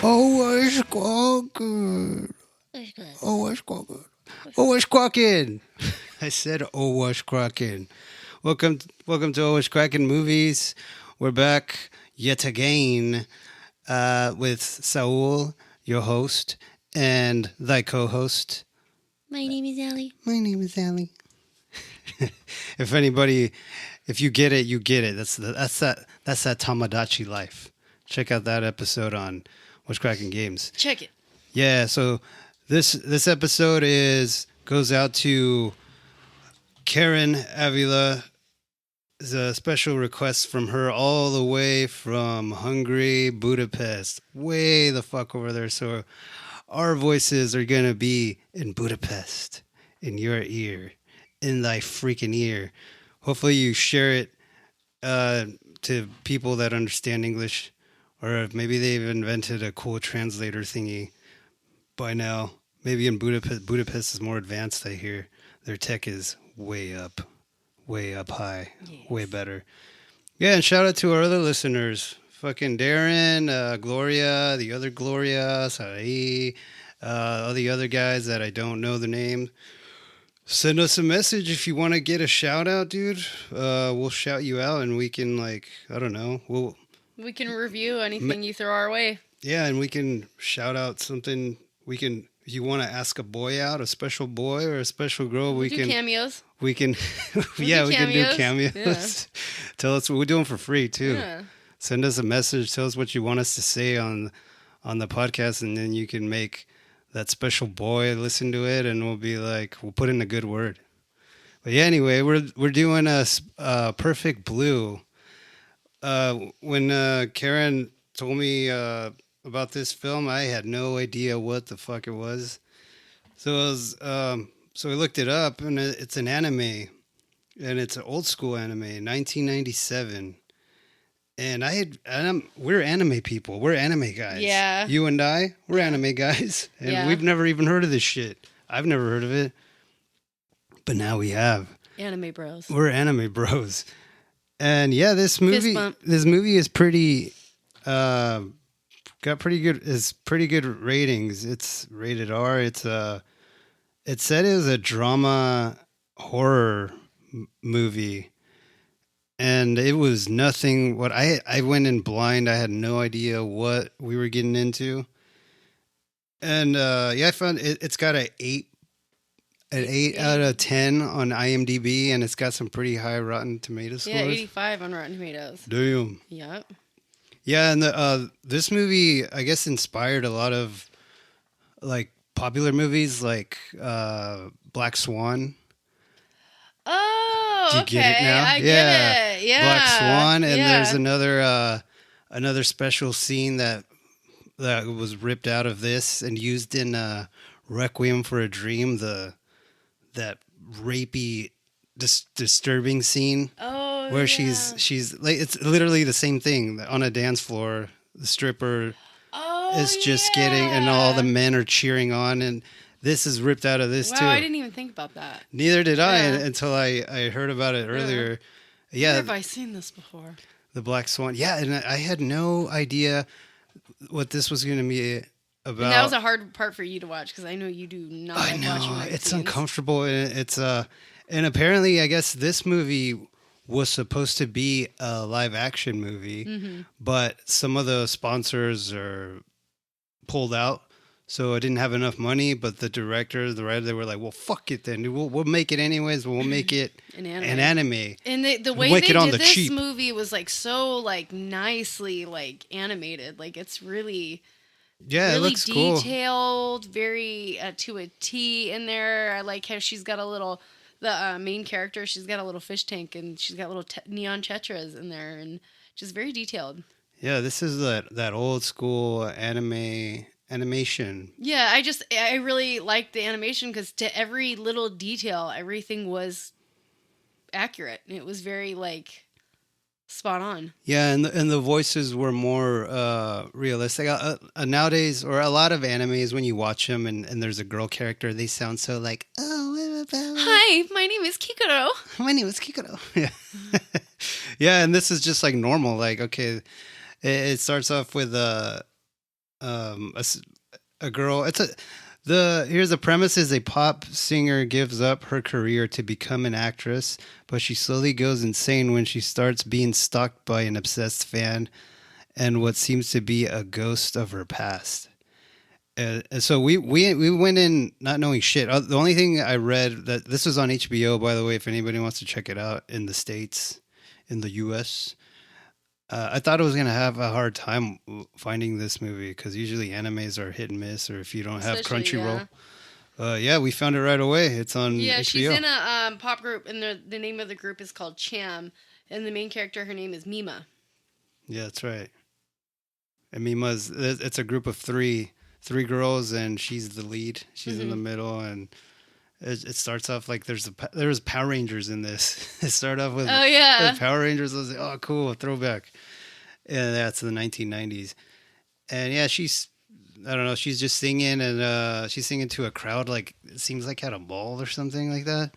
Oh, what's squawking? Oh, what's squawking? Oh, what's squawking? I said, oh, what's cracking? Welcome to Always Cracking Movies. We're back yet again with Saul, your host, and thy co-host. My name is Allie. My name is Allie. If you get it, you get it. That's that Tamagotchi life. Check out that episode on What's Cracking Games. Check it. Yeah, so this episode goes out to Karen Avila. It's a special request from her all the way from Hungary, Budapest, way the fuck over there. So our voices are gonna be in Budapest, in your ear, in thy freaking ear. Hopefully you share it to people that understand English, or maybe they've invented a cool translator thingy by now. Maybe in Budapest is more advanced, I hear. Their tech is way up high, yes. Way better. Yeah, and shout out to our other listeners. Fucking Darren, Gloria, the other Gloria, Sarai, all the other guys that I don't know the name. Send us a message if you want to get a shout out, dude. We'll shout you out and we can, like, I don't know. We can review anything you throw our way. Yeah, and we can shout out something. We can, if you want to ask a boy out, a special boy or a special girl, we can do cameos. We can, we can do cameos. Yeah. Tell us, we're doing for free too. Yeah. Send us a message. Tell us what you want us to say on the podcast, and then you can make that special boy listen to it, and we'll put in a good word. But yeah, anyway, we're doing a Perfect Blue. When Karen told me about this film, I had no idea what the fuck it was. So I looked it up, and it's an anime, and it's an old school anime, 1997. And we're anime people. We're anime guys. Yeah. You and I, we're anime guys. And we've never even heard of this shit. I've never heard of it. But now we have. Anime bros. We're anime bros. And yeah, this movie is pretty got pretty good ratings. It's rated R. It said it was a drama horror movie, and it was nothing. What I went in blind. I had no idea what we were getting into, and I found it's got an 8 out of 10 on IMDb, and it's got some pretty high Rotten Tomatoes scores. Yeah, 85 on Rotten Tomatoes. Damn. Yep. Yeah, and this movie, I guess, inspired a lot of like popular movies like Black Swan. Oh, do you get it now? I get it. Yeah, Black Swan, and there's another special scene that was ripped out of this and used in Requiem for a Dream, that rapey, disturbing scene. Oh, where she's like, it's literally the same thing on a dance floor. The stripper. Is just getting, and all the men are cheering on, and this is ripped out of this too. Wow, I didn't even think about that. Neither did I until I heard about it earlier. Yeah. Where have I seen this before? The Black Swan. Yeah, and I had no idea what this was going to be about. And that was a hard part for you to watch because I know you do not like watching magazines. It's uncomfortable, and and apparently I guess this movie was supposed to be a live action movie, but some of the sponsors are pulled out, so I didn't have enough money. But the director, the writer, they were like, "Well, fuck it then. We'll make it anyways. We'll make it an anime." And the way they did this movie was like so like nicely like animated. Like it's really it looks detailed, cool. Very to a T in there. I like how she's got a little. The main character, she's got a little fish tank and she's got little neon tetras in there, and just very detailed. Yeah, this is that old school animation. Yeah, I really liked the animation because to every little detail, everything was accurate. It was very like spot on. Yeah, and the voices were more realistic. Nowadays, or a lot of animes, when you watch them and there's a girl character, they sound so like, hi, my name is Kikoro. My name is Kikoro. Yeah, yeah, and this is just like normal. Like, okay. It starts off with a, a girl. Here's the premise: is a pop singer gives up her career to become an actress, but she slowly goes insane when she starts being stalked by an obsessed fan and what seems to be a ghost of her past. And so we went in not knowing shit. The only thing I read, that this was on HBO, by the way, if anybody wants to check it out in the States, in the US. I thought I was gonna have a hard time finding this movie because usually animes are hit and miss, or if you don't have Especially, Crunchyroll. yeah. Yeah, we found it right away. It's on Yeah, HBO. she's in a pop group, and the name of the group is called Cham, and the main character, her name is Mima. Yeah, that's right. And Mima's, it's a group of three girls, and she's the lead. She's in the middle, and it starts off like there's Power Rangers in this. It started off with Oh yeah, Power Rangers. I was like, oh, cool, throwback. And that's the 1990s. And yeah, I don't know, she's just singing, and she's singing to a crowd, like it seems like at a mall or something like that.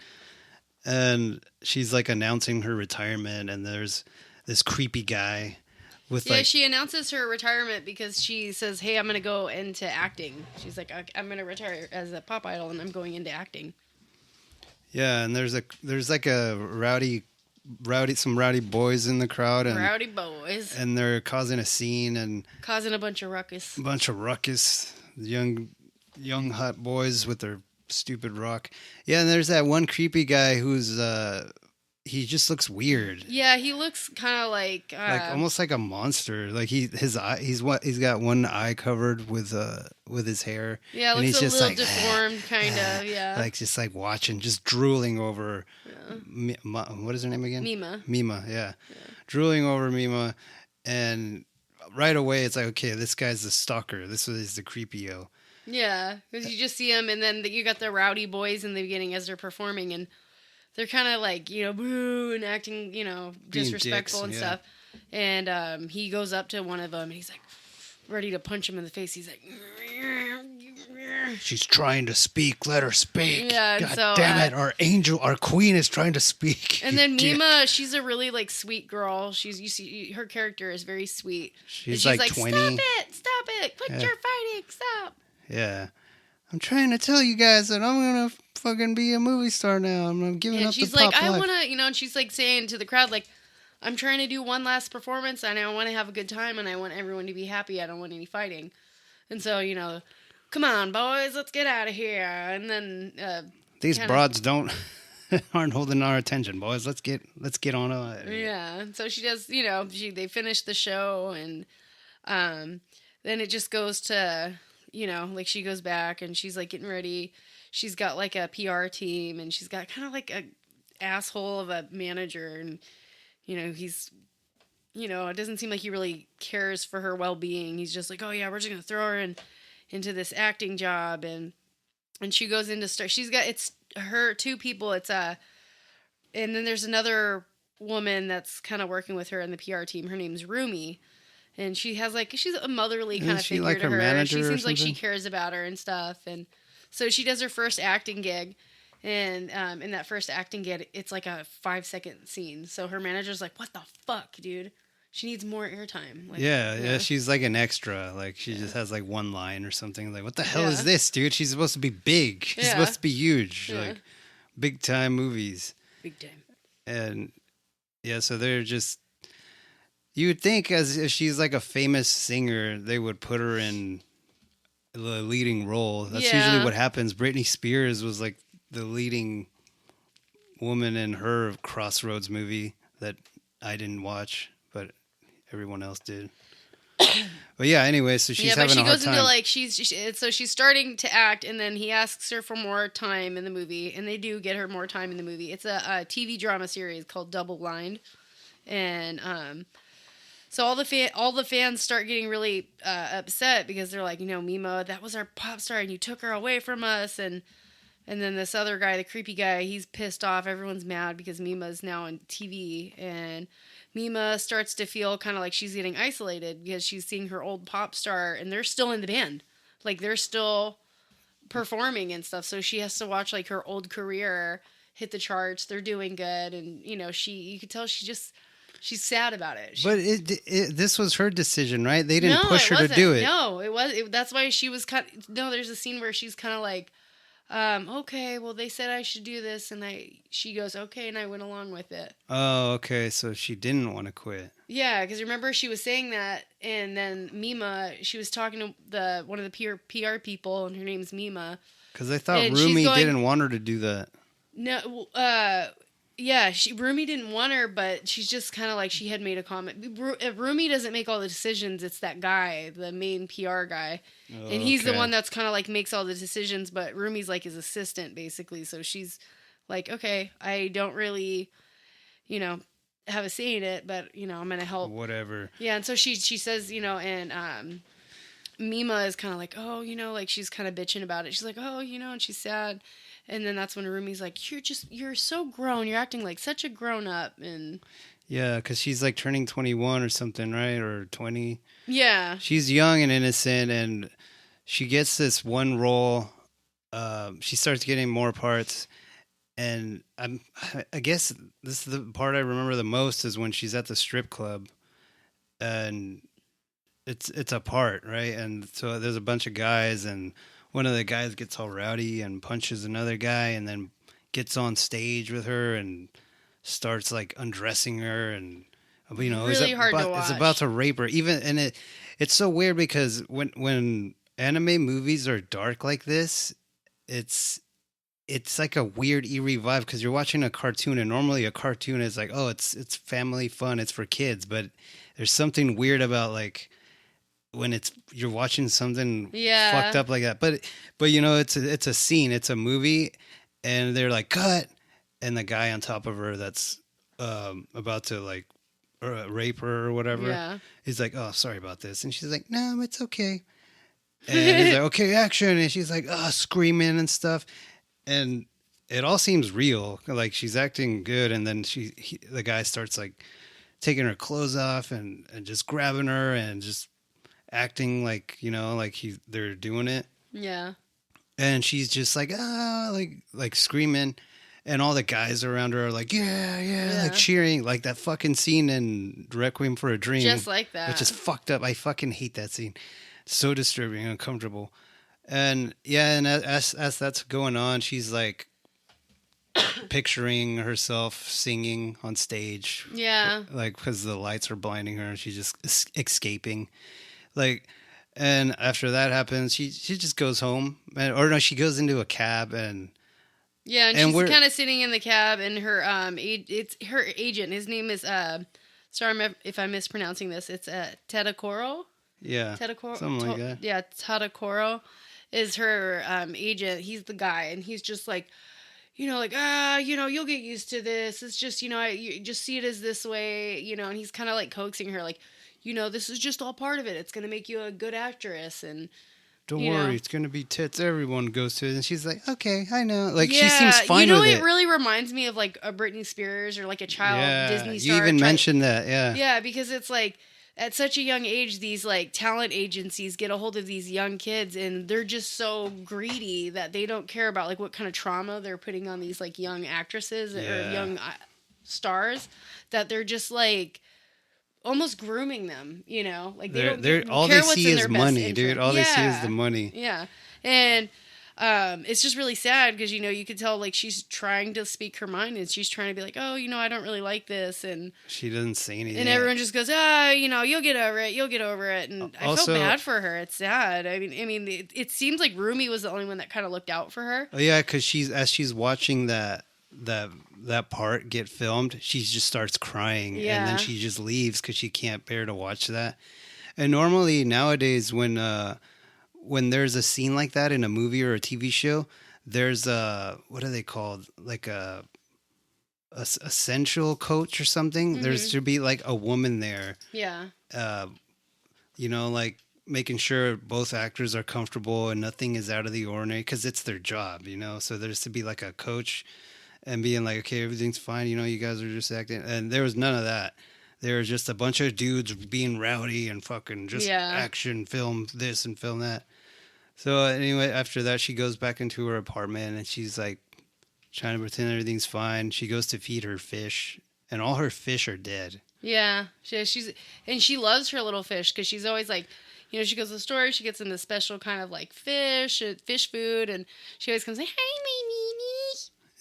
And she's like announcing her retirement, and there's this creepy guy with yeah. like, She announces her retirement because she says, "Hey, I'm gonna go into acting." She's like, "I'm gonna retire as a pop idol, and I'm going into acting." yeah, and there's like a some rowdy boys in the crowd, and Rowdy boys they're causing a scene and causing a bunch of ruckus. a bunch of ruckus. Young hot boys with their stupid rock. Yeah, and there's that one creepy guy who's he just looks weird. Yeah, he looks kind of like Almost like a monster. Like he's got one eye covered with his hair. yeah, and looks he's a just little like deformed, kind of. Yeah, like just like watching, just drooling over. What is her name again? Mima. Yeah. Drooling over Mima, and right away it's like, okay, this guy's the stalker. This is the creepio. Yeah, because you just see them, and then you got the rowdy boys in the beginning as they're performing, and they're kind of like, boo and acting, Being disrespectful dicks, and yeah. stuff. And he goes up to one of them, and he's like, ready to punch him in the face. He's like, She's trying to speak. Let her speak. Yeah, and God so, damn it! Our queen is trying to speak. and you then dick. Mima, she's a really like sweet girl. You see her character is very sweet. She's and like 20. Stop it, quit your fighting, stop. Yeah. I'm trying to tell you guys that I'm gonna fucking be a movie star now. I'm giving And up she's the pop like, I life. want to, and she's like saying to the crowd, like, I'm trying to do one last performance, and I want to have a good time, and I want everyone to be happy. I don't want any fighting. And so, come on, boys, let's get out of here. And then These broads aren't holding our attention, boys. Let's get on it. yeah. And so she does. They finish the show, and then it just goes to like she goes back, and she's like getting ready. She's got like a PR team, and she's got kind of like a asshole of a manager, and he's it doesn't seem like he really cares for her well-being. He's just like, oh yeah, we're just gonna throw her into this acting job, and she goes into she's got, it's her two people, and then there's another woman that's kind of working with her in the PR team. Her name's Rumi, and she's a motherly kind of she figure like to her her. manager She or seems like she something? cares about her and stuff, and so she does her first acting gig. And in that first acting gig, it's like a 5-second scene. So her manager's like, "What the fuck, dude? She needs more airtime." Like, Yeah, she's like an extra. Like she just has like one line or something. Like, what the hell is Yeah. this, dude? She's supposed to be big. She's Yeah. supposed to be huge. Yeah. Like big time movies. big time. And yeah, so they're just. You would think, as if she's like a famous singer, they would put her in the leading role. That's usually Yeah. what happens. Britney Spears was like the leading woman in her Crossroads movie that I didn't watch, but everyone else did. But yeah, anyway, so she's but having she a hard goes time. into like so she's starting to act, and then he asks her for more time in the movie, and they do get her more time in the movie. It's a TV drama series called Double Blind, and so all the fans start getting really upset because they're like, Mima, that was our pop star, and you took her away from us, and then this other guy, the creepy guy, he's pissed off. Everyone's mad because Mima's now on TV, and Mima starts to feel kind of like she's getting isolated because she's seeing her old pop star, and they're still in the band. Like, they're still performing and stuff. So she has to watch, like, her old career hit the charts. They're doing good. And, you could tell she's She's sad about it. But this was her decision, right? They didn't push her to do it. No, it was. That's why she was cut. No, there's a scene where she's kind of like, okay, well, they said I should do this, and she goes, okay, and I went along with it. Oh, okay, so she didn't want to quit. Yeah, because remember she was saying that, and then Mima, she was talking to one of the PR people, and her name's Mima. Because I thought Rumi didn't want her to do that. No, yeah, Rumi didn't want her, but she's just kind of like, she had made a comment. Rumi doesn't make all the decisions. It's that guy, the main PR guy. Oh, and he's the one that's kind of like makes all the decisions, but Rumi's like his assistant, basically. So she's like, okay, I don't really, have a say in it, but, I'm going to help. Whatever. Yeah, and so she says, and Mima is kind of like, oh, like she's kind of bitching about it. She's like, oh, and she's sad. And then that's when Rumi's like, you're so grown. You're acting like such a grown up. And yeah, because she's like turning 21 or something, right? Or 20. Yeah. She's young and innocent, and she gets this one role. She starts getting more parts. And I guess this is the part I remember the most is when she's at the strip club. And it's a part, right? And so there's a bunch of guys, and one of the guys gets all rowdy and punches another guy, and then gets on stage with her and starts like undressing her, and really hard to watch. It's about to rape her. It's so weird because when anime movies are dark like this, it's like a weird eerie vibe because you're watching a cartoon, and normally a cartoon is like, oh, it's family fun, it's for kids, but there's something weird about like when you're watching something fucked up like that. But it's a scene, it's a movie, and they're like, cut, and the guy on top of her that's about to like rape her or whatever is like, oh, sorry about this, and she's like, no, it's okay. And he's like, okay, action, and she's like, screaming and stuff, and it all seems real, like she's acting good, and then the guy starts like taking her clothes off and just grabbing her and just acting like, they're doing it. Yeah. And she's just like, like screaming. And all the guys around her are like, yeah, like cheering. Like that fucking scene in Requiem for a Dream. Just like that. Which is fucked up. I fucking hate that scene. So disturbing and uncomfortable. And and as that's going on, she's like picturing herself singing on stage. Yeah. Like, because the lights are blinding her and she's just escaping. Like, and after that happens, she just goes home, or no, she goes into a cab and she's kind of sitting in the cab, and her it's her agent. His name is sorry if I'm mispronouncing this. It's Tadakoro. Yeah, Tadakoro, something like that. Yeah, Tadakoro is her agent. He's the guy, and he's just like, you'll get used to this. It's just, you just see it as this way, and he's kind of like coaxing her, like, this is just all part of it. It's going to make you a good actress. And don't worry, it's going to be tits. Everyone goes to it. And she's like, okay, I know. Like, she seems fine with it. It really reminds me of like a Britney Spears or like a child Disney star. You even mentioned that, yeah. Yeah, because it's like at such a young age, these like talent agencies get a hold of these young kids, and they're just so greedy that they don't care about like what kind of trauma they're putting on these like young actresses or young stars, that they're just like almost grooming them, like they don't all care they what's see in is their money, best dude. All they see is the money. Yeah. And it's just really sad because, you could tell like she's trying to speak her mind, and she's trying to be like, oh, I don't really like this. And she doesn't say anything. And everyone just goes, you'll get over it. You'll get over it. And I felt bad for her. It's sad. I mean, it seems like Rumi was the only one that kind of looked out for her. Oh yeah. Cause as she's watching that part get filmed, she just starts crying, and then she just leaves because she can't bear to watch that. And normally nowadays, when there's a scene like that in a movie or a TV show, there's what are they called? Like a essential coach or something. Mm-hmm. There's to be like a woman there. Yeah. Like making sure both actors are comfortable and nothing is out of the ordinary, because it's their job, So there's to be like a coach and being like, okay, everything's fine. You guys are just acting. And there was none of that. There was just a bunch of dudes being rowdy and fucking just action, film this and film that. So anyway, after that, she goes back into her apartment, and she's like trying to pretend everything's fine. She goes to feed her fish, and all her fish are dead. Yeah, she loves her little fish because she's always like, she goes to the store, she gets in the special kind of like fish food, and she always comes like, "Hi, my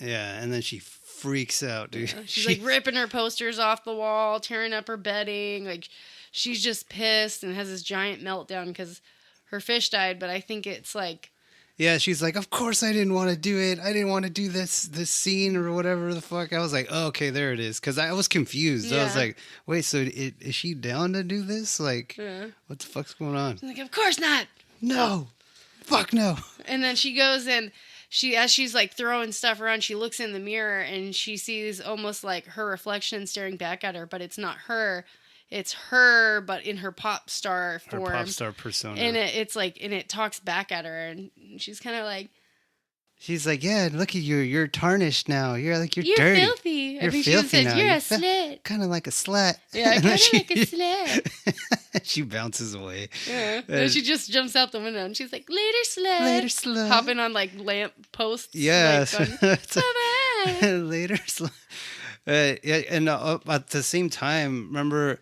Mimi." Yeah, and then she freaks out, dude. Yeah, she's like ripping her posters off the wall, tearing up her bedding, like she's just pissed and has this giant meltdown because her fish died. But I think it's like, yeah, she's like, of course I didn't want to do it. I didn't want to do this scene or whatever the fuck. I was like, oh, okay, there it is. Because I was confused. I was like, wait, so is she down to do this? Like, what the fuck's going on? I'm like, of course not. No. Fuck no. And then she goes and as she's like throwing stuff around, she looks in the mirror and she sees almost like her reflection staring back at her, but it's not her. It's her, but in her pop star form. Her pop star persona. And it's like, and it talks back at her, and she's kind of like, she's like, yeah, look at you. You're tarnished now. You're like, you're dirty. You're filthy. You're filthy now. You're a slut. Kind of like a slut. Yeah, kind of like a slut. She bounces away. Yeah. And she just jumps out the window, and she's like, later, slut. Later, slut. Hopping on like lamp posts. Yes. Like, bye-bye. Later, slut. Yeah, and at the same time, remember,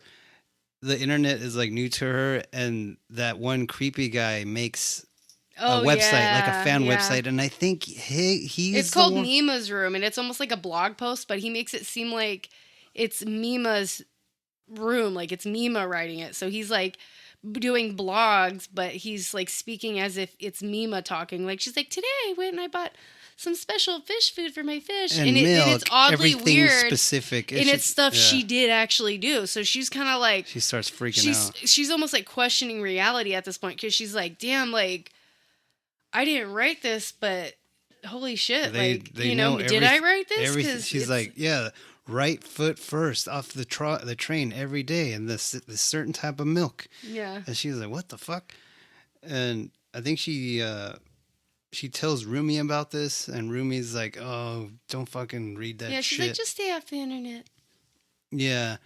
the internet is like new to her, and that one creepy guy makes a website, like a fan website, and I think he's it's called Mima's Room, and it's almost like a blog post, but he makes it seem like it's Mima's room, like it's Mima writing it. So he's like doing blogs, but he's like speaking as if it's Mima talking. Like she's like, today I went and I bought some special fish food for my fish, and milk, and it's oddly weird, specific, and it's stuff she did actually do. So she's kind of like, she starts freaking out. She's almost like questioning reality at this point because she's like, damn, like I didn't write this, but holy shit, they did I write this? She's like, yeah, right foot first off the train every day, and this certain type of milk. Yeah, and she's like, what the fuck? And I think she tells Rumi about this, and Rumi's like, oh, don't fucking read that shit. Yeah, she's like, just stay off the internet. Yeah.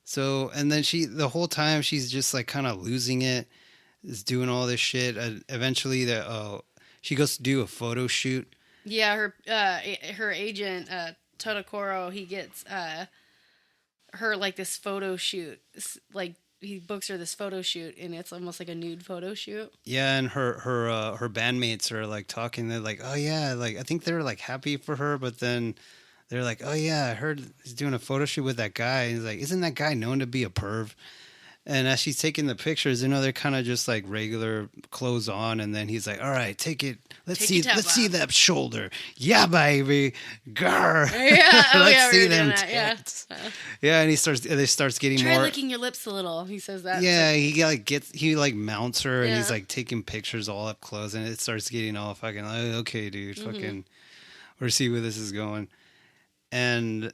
So, and then the whole time, she's just like kind of losing it, is doing all this shit. Eventually, she goes to do a photo shoot. Yeah, her agent, Todokoro, he gets her like this photo shoot, like, he books her this photo shoot, and it's almost like a nude photo shoot. Yeah, and her bandmates are like talking. They're like, "Oh yeah," like I think they're like happy for her, but then they're like, "Oh yeah, I heard he's doing a photo shoot with that guy." And he's like, "Isn't that guy known to be a perv?" And as she's taking the pictures, they're kind of just like regular clothes on. And then he's like, "All right, take it. Let's see that shoulder. Yeah, baby. Grr. Yeah, let's see them tits." Yeah, and they starts getting Try more. licking your lips a little. He says that. Yeah, he mounts her, and he's like taking pictures all up close, and it starts getting all fucking like, okay, dude, fucking, we'll see where this is going. And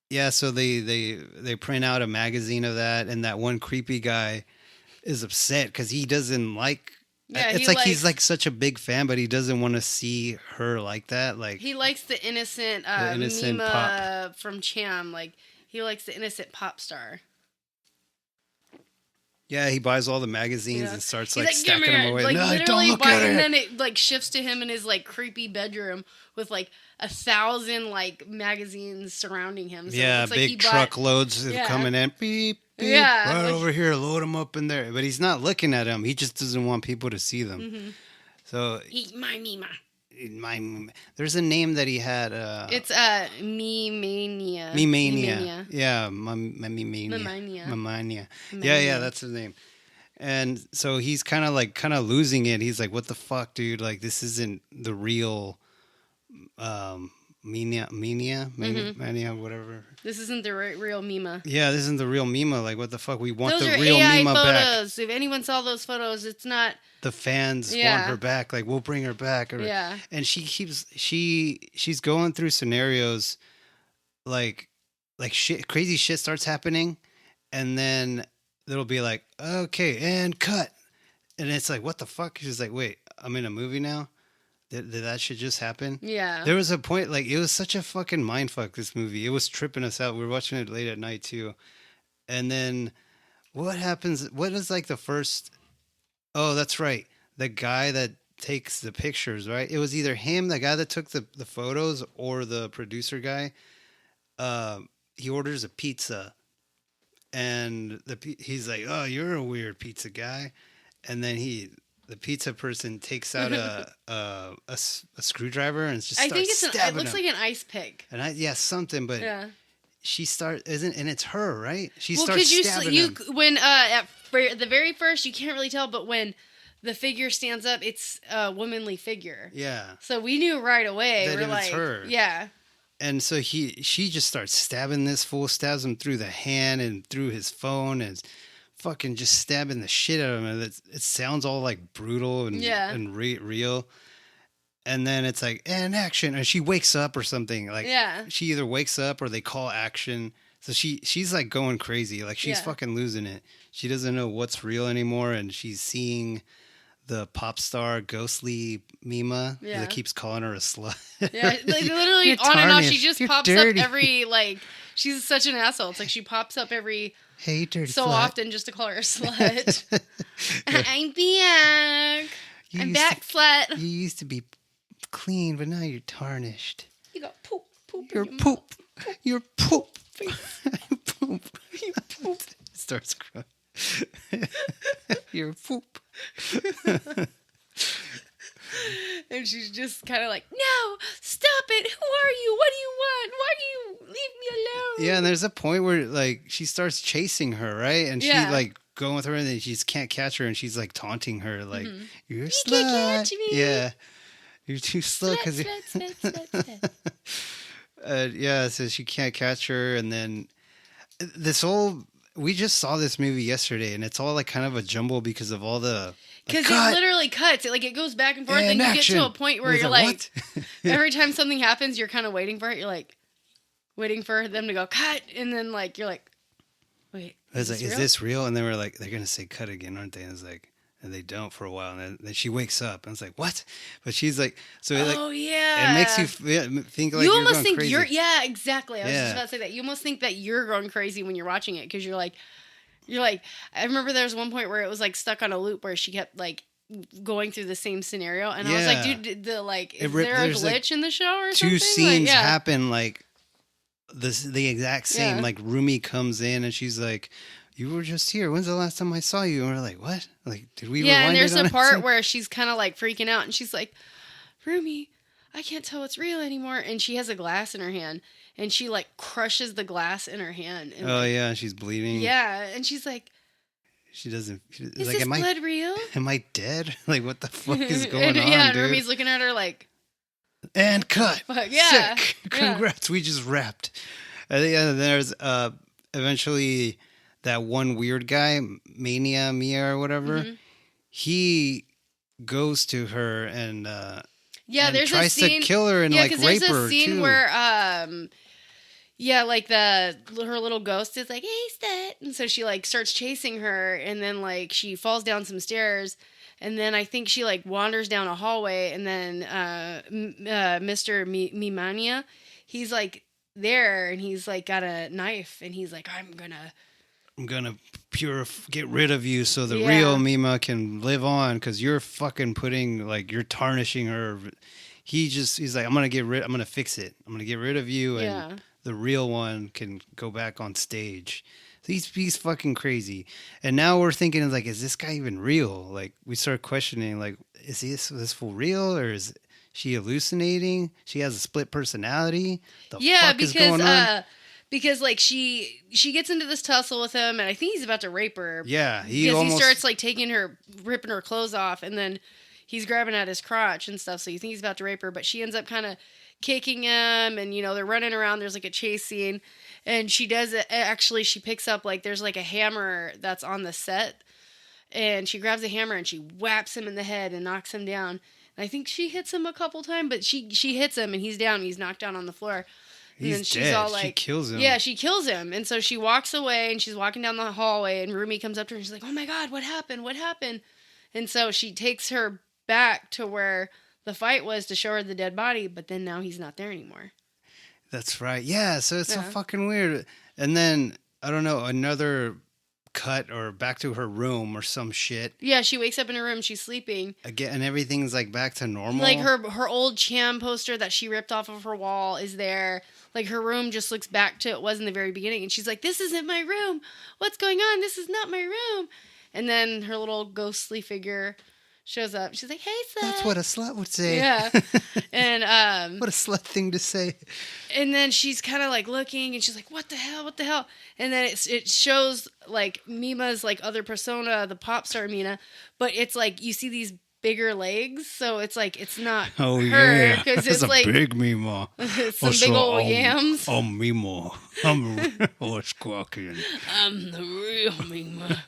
yeah, so they print out a magazine of that, and that one creepy guy is upset because he doesn't like. Yeah, it's like he's like such a big fan, but he doesn't want to see her like that. Like he likes the innocent Mima pop from Cham. Like he likes the innocent pop star. Yeah, he buys all the magazines and starts like stacking them away. Like, no, don't look at it. And then it like shifts to him in his like creepy bedroom with like 1,000 like magazines surrounding him. So yeah, it's like big truckloads coming in. Beep, beep, right over here, load them up in there. But he's not looking at them. He just doesn't want people to see them. Mm-hmm. So eat my Mima. There's a name that he had. It's Me-Mania. Me-Mania. Yeah, Me-Mania. Yeah, that's his name. And so he's kind of losing it. He's like, "What the fuck, dude? Like, this isn't the real Mania, whatever. This isn't the real Mima. Yeah, this isn't the real Mima. Like, what the fuck? We want those the are real AI Mima photos. back. If anyone saw those photos, it's not. The fans want her back. Like, we'll bring her back. Yeah. And she's going through scenarios like shit, crazy shit starts happening, and then it'll be like, okay, and cut. And it's like, what the fuck? She's like, wait, I'm in a movie now? Did that shit just happen? Yeah. There was a point, like, it was such a fucking mindfuck, this movie. It was tripping us out. We were watching it late at night, too. And then what happens? What is, like, the first... Oh, that's right. The guy that takes the pictures, right? It was either him, the guy that took the photos, or the producer guy. He orders a pizza. and he's like, "Oh, you're a weird pizza guy," and then the pizza person takes out a screwdriver and just I starts think it stabbing looks him. like an ice pick. And something, but Yeah. she and it's her, right? She Well, starts because stabbing him. when the very first you can't really tell, but when the figure stands up, it's a womanly figure. Yeah. So we knew right away. That We're it was like, her. yeah. And so she just starts stabbing this fool, stabs him through the hand and through his phone, and fucking just stabbing the shit out of him. And it sounds all like brutal and real. And then it's like, and action. And she wakes up or something. Like, she either wakes up or they call action. So she's like going crazy. Like, she's fucking losing it. She doesn't know what's real anymore. And she's seeing the pop star ghostly Mima that keeps calling her a slut. Yeah, like literally on and off. She just pops up every, like, she's such an asshole. It's like she pops up every dirty so slut. often just to call her a slut. I'm back. I'm back, slut. You used to be clean, but now you're tarnished. You got poop. You're poop. You're poop. Poop. You poop. Starts crying. You're poop. And she's just kind of like, no, stop it. Who are you? What do you want? Why do you leave me alone? Yeah, and there's a point where like she starts chasing her, right? And she like going with her, and then she just can't catch her, and she's like taunting her, like, "You're a slut." Can't catch me. Yeah, you're too slow because Slut. yeah. So she can't catch her, and then this whole. We just saw this movie yesterday, and it's all like kind of a jumble because of all the. Because it literally cuts. It goes back and forth, and you get to a point where you're like, every time something happens, you're kind of waiting for it. You're like, waiting for them to go cut, and then like you're like, wait, is this real? And then we're like, they're gonna say cut again, aren't they? And it's like, and they don't for a while, and then she wakes up, and it's like, what? But she's like, so oh yeah, it makes you think like you you're almost going think crazy. yeah, exactly. I was just about to say that. You almost think that you're going crazy when you're watching it because you're like, I remember there was one point where it was like stuck on a loop where she kept like going through the same scenario, and I was like, dude, is there a glitch like in the show or something? Two scenes happen like the exact same. Like Rumi comes in and she's like, you were just here. When's the last time I saw you? And we're like, what? Like, did we? Yeah, and there's a part where she's kind of like freaking out, and she's like, Rumi, I can't tell what's real anymore. And she has a glass in her hand, and she like crushes the glass in her hand. And, yeah, she's bleeding. Yeah, and she's like, is like, this blood real? Am I dead? Like, what the fuck is going on, and dude? Rumi's looking at her like, and cut. Yeah. Sick. Congrats, we just wrapped. And there's eventually that one weird guy, Mia or whatever. Mm-hmm. He goes to her and there's tries a scene, to kill her and like rape her too. There's a scene where like her little ghost is like, hey, slut. And so she like starts chasing her, and then like she falls down some stairs, and then I think she like wanders down a hallway, and then Mr. Mimania, he's like there, and he's like got a knife, and he's like, I'm gonna get rid of you so the real Mima can live on, because you're fucking you're tarnishing her. He's like, I'm gonna fix it. I'm gonna get rid of you, and the real one can go back on stage. So he's fucking crazy. And now we're thinking, like, is this guy even real? Like, we start questioning, like, is this for real, or is she hallucinating? She has a split personality. The fuck is going on? Because like she gets into this tussle with him, and I think he's about to rape her. Yeah, he starts like ripping her clothes off, and then he's grabbing at his crotch and stuff. So you think he's about to rape her, but she ends up kind of kicking him, and they're running around. There's like a chase scene, and she does it. Actually, she picks up like there's like a hammer that's on the set, and she grabs a hammer and she whaps him in the head and knocks him down. And I think she hits him a couple times, but she hits him and he's down. And he's knocked down on the floor. And he's dead. All like, she kills him. Yeah, she kills him. And so she walks away, and she's walking down the hallway, and Rumi comes up to her and she's like, oh my God, what happened? What happened? And so she takes her back to where the fight was to show her the dead body, but then now he's not there anymore. That's right. Yeah, so it's so fucking weird. And then, I don't know, another cut or back to her room or some shit. Yeah, she wakes up in her room, she's sleeping. Again, and everything's like back to normal. Like her old Cham poster that she ripped off of her wall is there. like her room just looks back to it was in the very beginning, and she's like, "This isn't my room. What's going on? This is not my room." And then her little ghostly figure shows up. She's like, "Hey, slut." That's what a slut would say. Yeah. And what a slut thing to say. and then she's kind of like looking, and she's like, "What the hell? What the hell?" And then it shows like Mima's like other persona, the pop star Mina, but it's like you see these bigger legs, so it's like it's not Oh her yeah, because it's it's a like big Mima. it's some big old yams. I'm Mimo. I'm horse squawking. I'm the real Mima.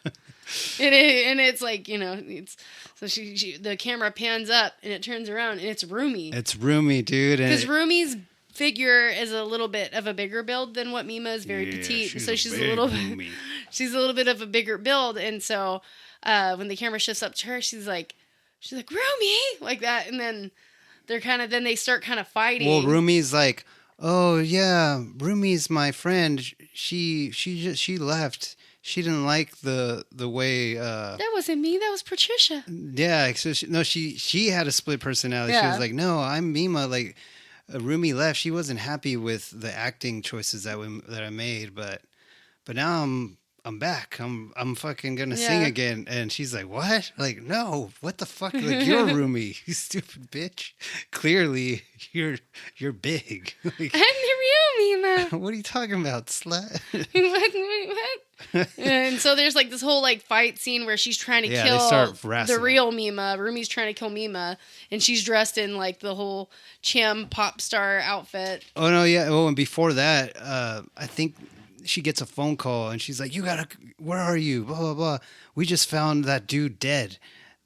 And it's like, you know, it's so she the camera pans up and it turns around and it's Rumi. It's roomy, dude. Because Rumi's figure is a little bit of a bigger build than what Mima is, very petite. So she's a little bit of a bigger build. And so when the camera shifts up to her, she's like Rumi, like that. And then they start kind of fighting. Well, Rumi's like, oh yeah, Rumi's my friend. She left. She didn't like the way. That wasn't me. That was Patricia. Yeah, so she had a split personality. Yeah. She was like, no, I'm Mima. Like, Rumi left. She wasn't happy with the acting choices that I made, but now I'm back. I'm fucking gonna sing again. And she's like, what? Like, no, what the fuck? Like, you're Rumi, you stupid bitch. Clearly, you're big. Like, I'm the real Mima. what are you talking about, slut? what? And so there's like this whole like fight scene where she's trying to they kill start the wrestling. real Mima. Rumi's trying to kill Mima, and she's dressed in like the whole Cham pop star outfit. Oh no, yeah. Oh, and before that, I think she gets a phone call and she's like, where are you? Blah, blah, blah. We just found that dude dead.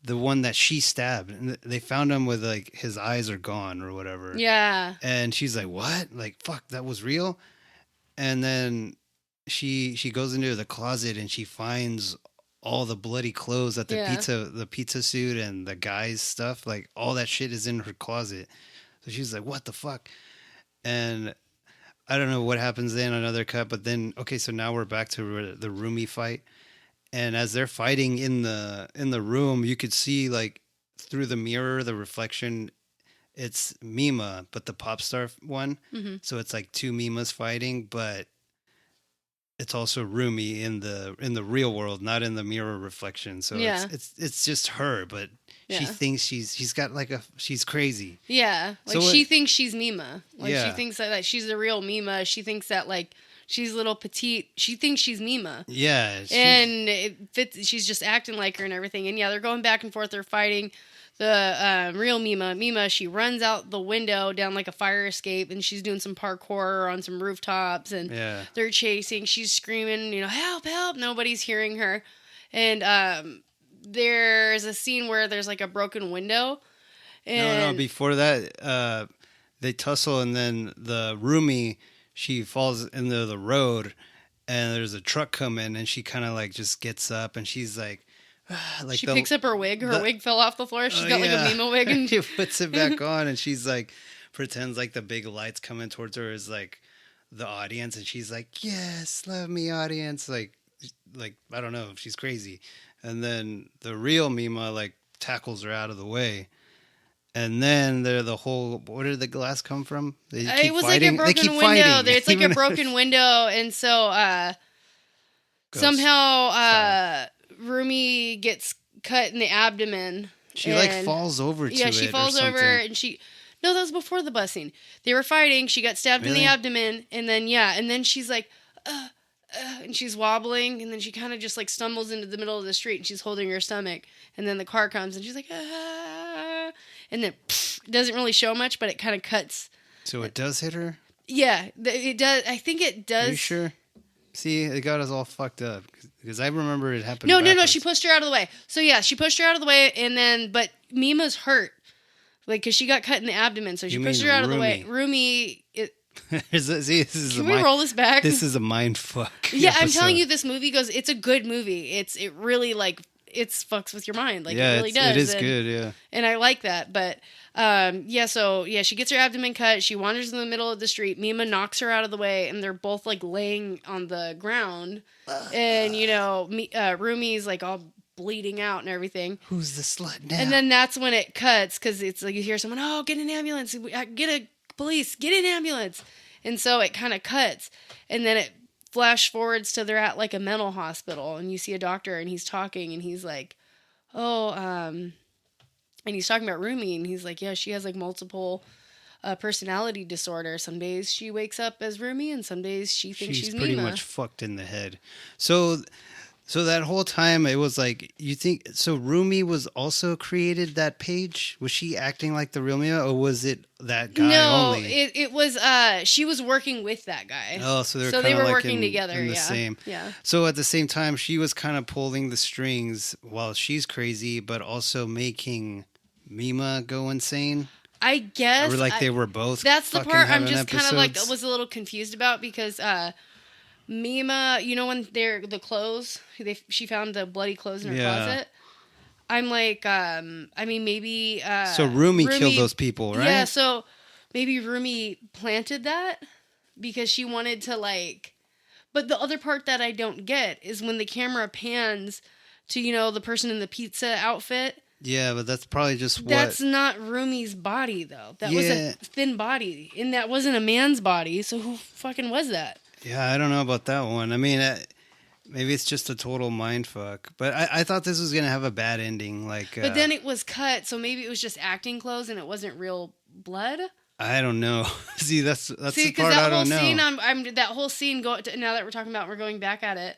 The one that she stabbed. And they found him with like his eyes are gone or whatever. Yeah. And she's like, what? Like, fuck, that was real? And then she goes into the closet and she finds all the bloody clothes that the pizza suit and the guy's stuff, like all that shit is in her closet. So she's like, what the fuck? And I don't know what happens then, another cut, but then, okay, so now we're back to the Rumi fight. And as they're fighting in the room, you could see like through the mirror, the reflection, it's Mima, but the pop star one. Mm-hmm. So it's like two Mimas fighting, but it's also Rumi in the real world, not in the mirror reflection. So it's just her, but she thinks she's got like she's crazy. Yeah, like so she thinks she's Mima. Like yeah. she thinks that she's the real Mima. She thinks that like she's little petite. She thinks she's Mima. Yeah, and it fits. She's just acting like her and everything. And yeah, they're going back and forth. They're fighting. The real Mima, she runs out the window down like a fire escape, and she's doing some parkour on some rooftops, and they're chasing. She's screaming, you know, help, help. Nobody's hearing her. And there's a scene where there's like a broken window. And no, before that, they tussle, and then the Rumi, she falls into the road, and there's a truck coming, and she kind of like just gets up, and she's like, like she picks up her wig. Her wig fell off the floor. She's got like a Mima wig, and she puts it back on, and she's like, pretends like the big lights coming towards her is like the audience, and she's like, yes, love me, audience. Like I don't know, she's crazy. And then the real Mima like tackles her out of the way. And then the whole, where did the glass come from? It was fighting. Like a broken window. It's like a broken window, and so somehow Rumi gets cut in the abdomen. She like falls over to it. Yeah, she falls over, and no, that was before the bus scene. They were fighting. She got stabbed in the abdomen, and then she's like, and she's wobbling, and then she kind of just like stumbles into the middle of the street, and she's holding her stomach, and then the car comes, and she's like, and then it doesn't really show much, but it kind of cuts. So it does hit her? Yeah, it does. I think it does. Are you sure? See, it got us all fucked up because I remember it happened. No. She pushed her out of the way. So yeah, she pushed her out of the way, and but Mima's hurt, like because she got cut in the abdomen. So she pushed her out of the way. Rumi. This is Can we roll this back? This is a mind fuck. Yeah, episode. I'm telling you, this movie goes. It's a good movie. It really like it fucks with your mind. Like it really does. It is good. Yeah. And I like that, but. So she gets her abdomen cut. She wanders in the middle of the street. Mima knocks her out of the way, and they're both like laying on the ground. And Rumi's like all bleeding out and everything. Who's the slut now? And then that's when it cuts because it's like you hear someone, "Oh, get an ambulance! Get a police! Get an ambulance!" And so it kind of cuts, and then it flash forwards to they're at like a mental hospital, and you see a doctor, and he's talking, and he's like, oh, and he's talking about Rumi, and he's like, yeah, she has like multiple personality disorder. Some days she wakes up as Rumi, and some days she thinks she's pretty Mima. much fucked in the head. So that whole time it was like, you think so Rumi was also created that page? Was she acting like the real Mima, or was it that guy No, only? it was she was working with that guy. Oh, so they were like working together, in the yeah. same. Yeah. So at the same time, she was kind of pulling the strings while she's crazy, but also making Mima go insane. I guess Or like they were both. That's the fucking part I'm having just kind of like episodes. was a little confused about, because Mima, you know, when they're the clothes, she found the bloody clothes in her closet. I'm like, I mean, maybe. So Rumi killed those people, right? Yeah, so maybe Rumi planted that because she wanted to like. But the other part that I don't get is when the camera pans to, you know, the person in the pizza outfit. Yeah, but that's probably just what. That's not Rumi's body, though. That was a thin body, and that wasn't a man's body. So who fucking was that? Yeah, I don't know about that one. I mean, maybe it's just a total mind fuck. But I thought this was gonna have a bad ending. Like, but then it was cut, so maybe it was just acting clothes and it wasn't real blood. I don't know. See, that's the part that I don't know. Scene, I'm that whole scene. Now that we're talking about, we're going back at it.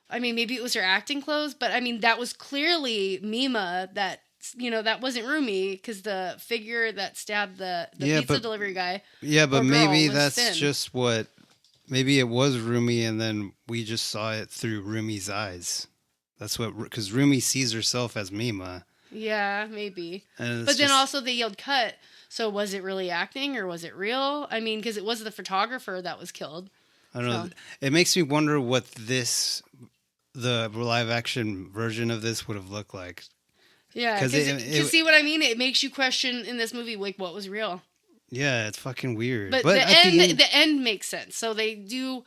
I mean, maybe it was her acting clothes, but I mean, that was clearly Mima. That, you know, that wasn't Rumi, because the figure that stabbed the pizza delivery guy. Yeah, but maybe that's thin. just what. Maybe it was Rumi, and then we just saw it through Rumi's eyes. That's what, because Rumi sees herself as Mima. Yeah, maybe. But then also they yelled cut. So was it really acting or was it real? I mean, because it was the photographer that was killed. I don't know. It makes me wonder what the live action version of this would have looked like. Yeah, because see what I mean? It makes you question in this movie, like, what was real? Yeah, it's fucking weird. But the end makes sense. So they do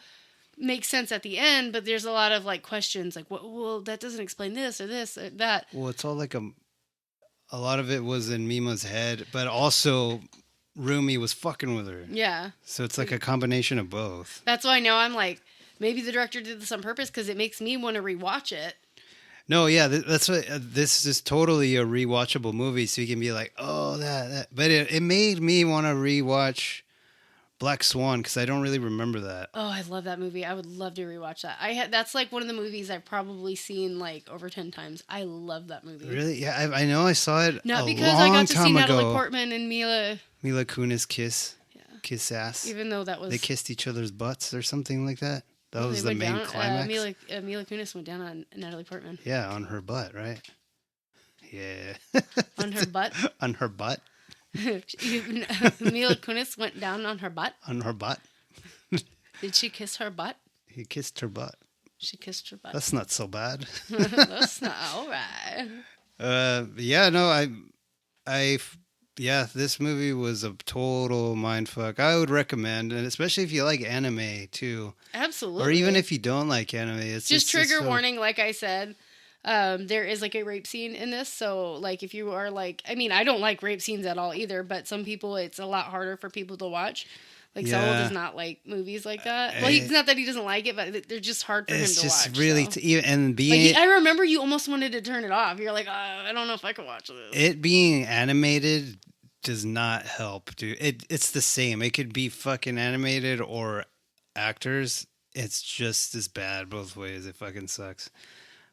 make sense at the end, but there's a lot of like questions, like, well, that doesn't explain this or this or that. Well, it's all like a lot of it was in Mima's head, but also Rumi was fucking with her. Yeah. So it's like a combination of both. That's why now I'm like, maybe the director did this on purpose, because it makes me want to rewatch it. No, yeah, that's what. This is totally a rewatchable movie, so you can be like, oh, that. But it made me want to rewatch Black Swan, because I don't really remember that. Oh, I love that movie. I would love to rewatch that. That's like one of the movies I've probably seen like over 10 times. I love that movie. Really? Yeah, I know I saw it Not a because long I got to time see ago. Natalie Portman and Mila Kunis kiss ass. Even though that was... They kissed each other's butts or something like that. That was the main climax. Mila Kunis went down on Natalie Portman. Yeah, on her butt, right? Yeah. On her butt? On her butt. Mila Kunis went down on her butt? On her butt. Did she kiss her butt? He kissed her butt. She kissed her butt. That's not so bad. That's not all right. Yeah, no, this movie was a total mindfuck. I would recommend, and especially if you like anime too. Absolutely. Or even if you don't like anime, it's just trigger warning, like I said. There is like a rape scene in this, so like if you are like, I mean, I don't like rape scenes at all either, but some people, it's a lot harder for people to watch. Like Saul does not like movies like that. Well, it's not that he doesn't like it, but they're just hard for him to watch. It's just really, and being. I remember you almost wanted to turn it off. You're like, I don't know if I can watch this. It being animated does not help, dude. It's the same. It could be fucking animated or actors. It's just as bad both ways. It fucking sucks.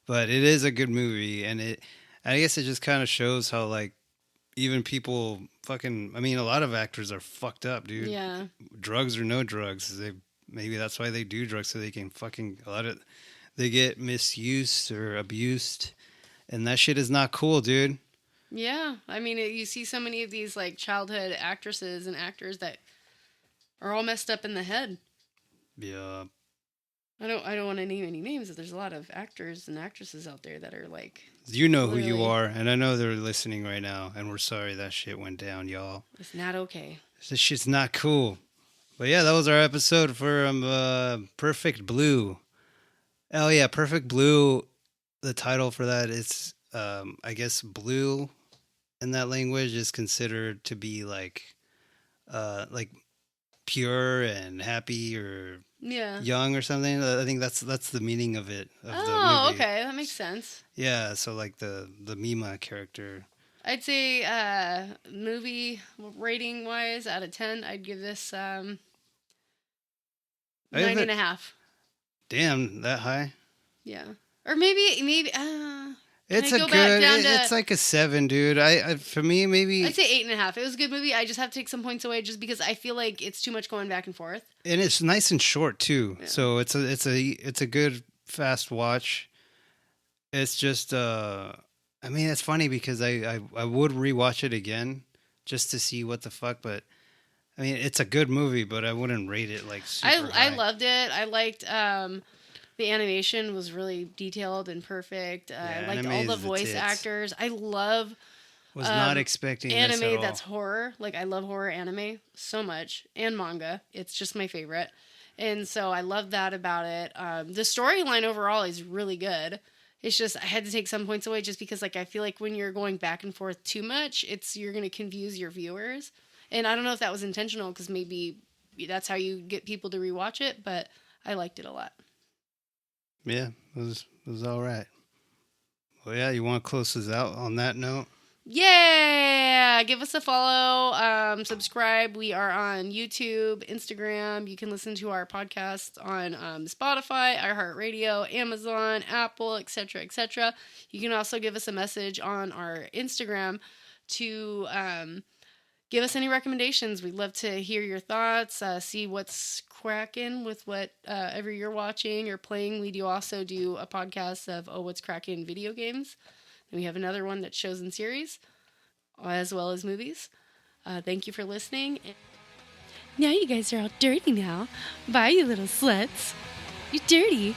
But it is a good movie, and I guess it just kind of shows how, like, even people fucking, I mean, a lot of actors are fucked up, dude. Yeah. Drugs or no drugs. Maybe that's why they do drugs, so they can they get misused or abused, and that shit is not cool, dude. Yeah. I mean, you see so many of these, like, childhood actresses and actors that are all messed up in the head. Yeah. I don't want to name any names, but there's a lot of actors and actresses out there that are like... You know who you are, and I know they're listening right now, and we're sorry that shit went down, y'all. It's not okay. This shit's not cool. But yeah, that was our episode for Perfect Blue. Oh yeah, Perfect Blue, the title for that is, I guess blue in that language is considered to be like pure and happy or Yeah. young or something. I think that's the meaning of it of the Oh, movie. okay, that makes sense. Yeah, so like the Mima character. I'd say movie rating wise, out of 10, I'd give this I have 9.5. Damn, that high. Yeah, or maybe. It's I a go back good. down to- It's like a 7, dude. I for me maybe. I'd say 8.5. It was a good movie. I just have to take some points away just because I feel like it's too much going back and forth. And it's nice and short too. Yeah. So it's a good fast watch. It's just I mean, it's funny because I would rewatch it again just to see what the fuck, but I mean, it's a good movie, but I wouldn't rate it like super I high. loved it. I liked the animation was really detailed and perfect. I liked anime all the is the voice tits. actors. I love Was not expecting this at anime all. that's horror. Like I love horror anime so much, and manga. It's just my favorite, and so I love that about it. The storyline overall is really good. It's just I had to take some points away just because like I feel like when you're going back and forth too much, you're gonna confuse your viewers. And I don't know if that was intentional because maybe that's how you get people to rewatch it, but I liked it a lot. Yeah, it was all right. Well, yeah, you want to close this out on that note? Yeah, give us a follow, subscribe. We are on YouTube, Instagram. You can listen to our podcast on Spotify, iHeartRadio, Amazon, Apple, etc., etc. You can also give us a message on our Instagram to give us any recommendations. We'd love to hear your thoughts, see what's cracking with whatever you're watching or playing. We do also do a podcast of what's cracking video games. And we have another one that shows in series, as well as movies. Thank you for listening. Now you guys are all dirty now. Bye, you little sluts. You're dirty.